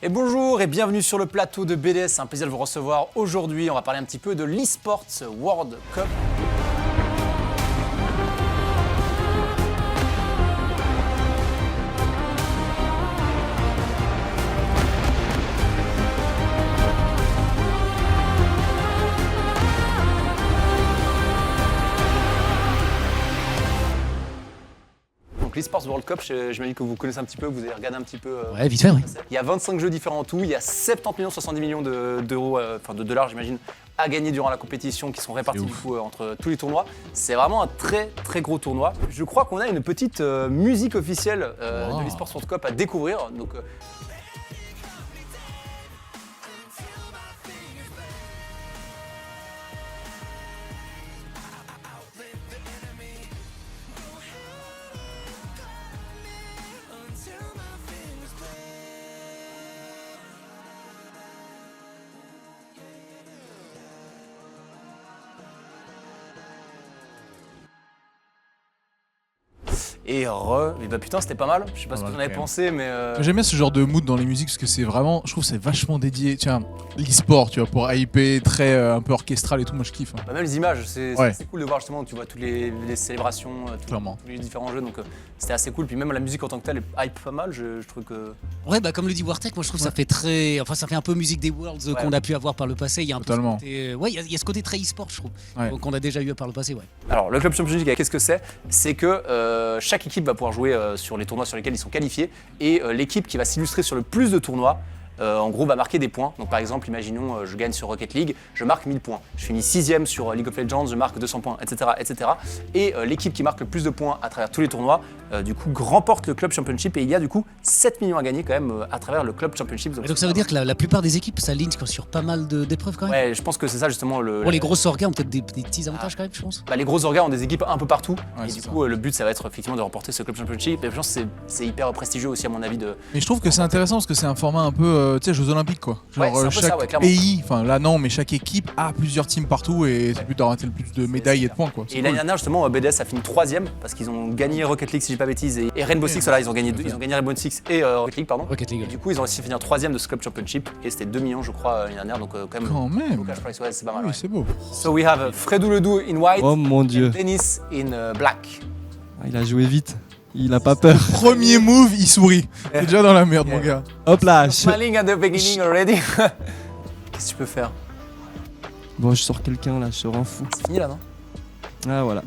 Et bonjour et bienvenue sur le plateau de BDS, c'est un plaisir de vous recevoir aujourd'hui. On va parler un petit peu de l'eSports World Cup. Donc l'eSports World Cup, j'imagine que vous connaissez un petit peu, vous avez regardé un petit peu. Ouais, vite fait, oui. Il y a 25 jeux différents en tout, il y a 70 millions, 70 millions d'euros, enfin de dollars j'imagine, à gagner durant la compétition qui sont répartis du coup entre tous les tournois. C'est vraiment un très gros tournoi. Je crois qu'on a une petite musique officielle de l'eSports World Cup à découvrir. Donc, et bah putain c'était pas mal, je sais pas ce que vous en avez pensé mais... J'aime bien ce genre de mood dans les musiques parce que c'est vraiment, je trouve que c'est vachement dédié, tiens, l'e-sport tu vois, pour hyper, très un peu orchestral et tout, moi je kiffe. Bah, même les images, c'est assez cool de voir justement, tu vois toutes les célébrations, tous les différents jeux, donc c'était assez cool, puis même la musique en tant que telle hype pas mal, je trouve que... Ouais, bah comme le dit Wartech, moi je trouve que ça fait très... Enfin ça fait un peu musique des Worlds qu'on a pu avoir par le passé, il y a un peu ce côté... Ouais, il y a ce côté très e-sport je trouve, qu'on a déjà eu par le passé, ouais. Alors le Club Championship, qu'est-ce que c'est? C'est que chaque équipe va pouvoir jouer sur les tournois sur lesquels ils sont qualifiés et l'équipe qui va s'illustrer sur le plus de tournois en gros va marquer des points. Donc par exemple, imaginons je gagne sur Rocket League, je marque 1000 points. Je finis 6ème sur League of Legends, je marque 200 points, etc. Et l'équipe qui marque le plus de points à travers tous les tournois, du coup, remporte le Club Championship et il y a du coup 7 millions à gagner quand même à travers le Club Championship. Donc ça veut dire que la plupart des équipes s'alignent sur pas mal d'épreuves quand même. Ouais, je pense que c'est ça justement le... Bon, les grosses orgas ont peut-être des petits avantages quand même, je pense. Bah, les grosses orgas ont des équipes un peu partout et du coup le but ça va être effectivement de remporter ce Club Championship et je pense que c'est hyper prestigieux aussi à mon avis de... Mais je trouve que c'est intéressant parce que c'est un format un peu, tu sais, Jeux Olympiques quoi. Genre chaque pays, enfin là non, mais chaque équipe a plusieurs teams partout et c'est le but d'avoir le plus de médailles et de points quoi. Et l'année dernière justement BDS a fini 3ème parce qu'ils ont gagné Rocket League si j'ai pas bêtise et Rainbow Six, voilà, ils ont gagné Rainbow Six et Rocket League pardon. Rocket League. Et du coup ils ont réussi à finir 3ème de ce Club Championship et c'était 2 millions je crois l'année dernière donc quand même. Cash price, ouais, c'est pas mal. Oui, c'est beau. So we have Fredou Ledoux in white. Oh mon dieu. Dennis in black. Ah, il a joué vite. Il a pas peur. Premier move, il sourit. T'es déjà dans la merde mon gars. Hop là. Smiling at the beginning already. Qu'est-ce que tu peux faire? Bon, je sors quelqu'un là, je rends fou. C'est fini là non? Ah voilà.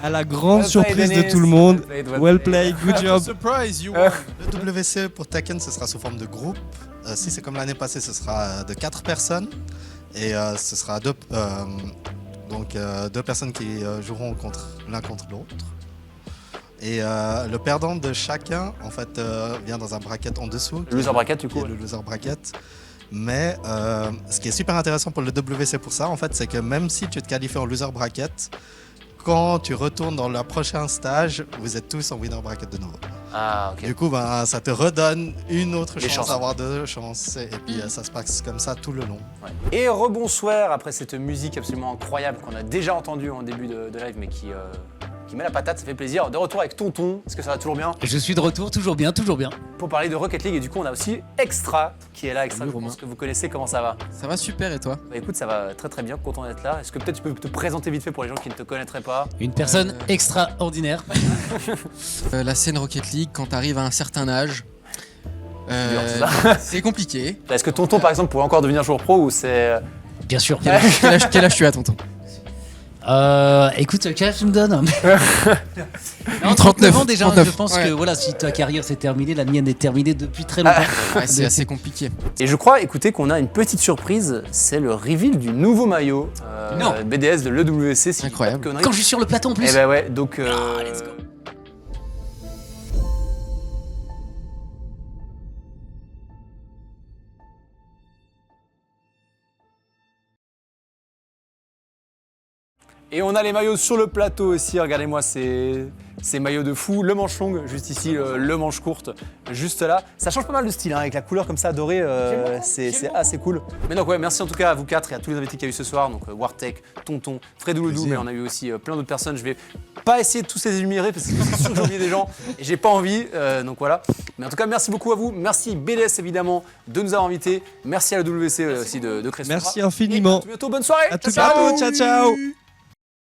À la grande surprise de tout le monde. Well played, good job. Surprise, you won. Le WC pour Tekken, ce sera sous forme de groupe. Si c'est comme l'année passée, ce sera de 4 personnes. Et ce sera deux personnes qui joueront l'un contre l'autre. Et le perdant de chacun, en fait, vient dans un bracket en dessous. Le loser bracket, du coup. Le loser bracket. Mais ce qui est super intéressant pour le WC pour ça, en fait, c'est que même si tu te qualifies en loser bracket, quand tu retournes dans le prochain stage, vous êtes tous en winner bracket de nouveau. Ah, ok. Du coup, ça te redonne une autre chance d'avoir 2 chances. Et puis, ça se passe comme ça tout le long. Ouais. Et rebonsoir après cette musique absolument incroyable qu'on a déjà entendue en début de live, mais qui met la patate, ça fait plaisir. De retour avec Tonton, est-ce que ça va toujours bien? Je suis de retour, toujours bien. Pour parler de Rocket League, et du coup, on a aussi Extra qui est là. Extra, je pense que vous connaissez, comment ça va? Ça va super et toi? Bah écoute, ça va très bien, content d'être là. Est-ce que peut-être tu peux te présenter vite fait pour les gens qui ne te connaîtraient pas? Une personne extraordinaire. La scène Rocket League, quand t'arrives à un certain âge, c'est compliqué. Est-ce que Tonton, par exemple, pourrait encore devenir joueur pro ou c'est... Bien sûr. Quel âge tu as, tonton? Écoute, quel âge tu me donnes? Non, 39 ans déjà, 39. Je pense que voilà, si ta carrière s'est terminée, la mienne est terminée depuis très longtemps. Ouais, c'est assez compliqué. Et je crois, écoutez, qu'on a une petite surprise, c'est le reveal du nouveau maillot BDS de l'EWC. Si incroyable. Quand je suis sur le plateau en plus. Eh ben ouais, donc... let's go. Et on a les maillots sur le plateau aussi, regardez-moi, c'est ces maillots de fou, le manche longue juste ici, le manche courte juste là. Ça change pas mal de style avec la couleur comme ça dorée, c'est assez cool. Mais donc ouais, merci en tout cas à vous 4 et à tous les invités qu'il y a eu ce soir, donc Wartech, Tonton, Fredouloudou, mais on a eu aussi plein d'autres personnes. Je vais pas essayer de tous les énumérer parce que c'est sûr que j'ai oublié des gens et j'ai pas envie, donc voilà. Mais en tout cas, merci beaucoup à vous, merci BDS évidemment de nous avoir invités, merci à la WC aussi de créer ce Merci infiniment. Et à tout bientôt, bonne soirée. À tout bientôt, ciao ciao.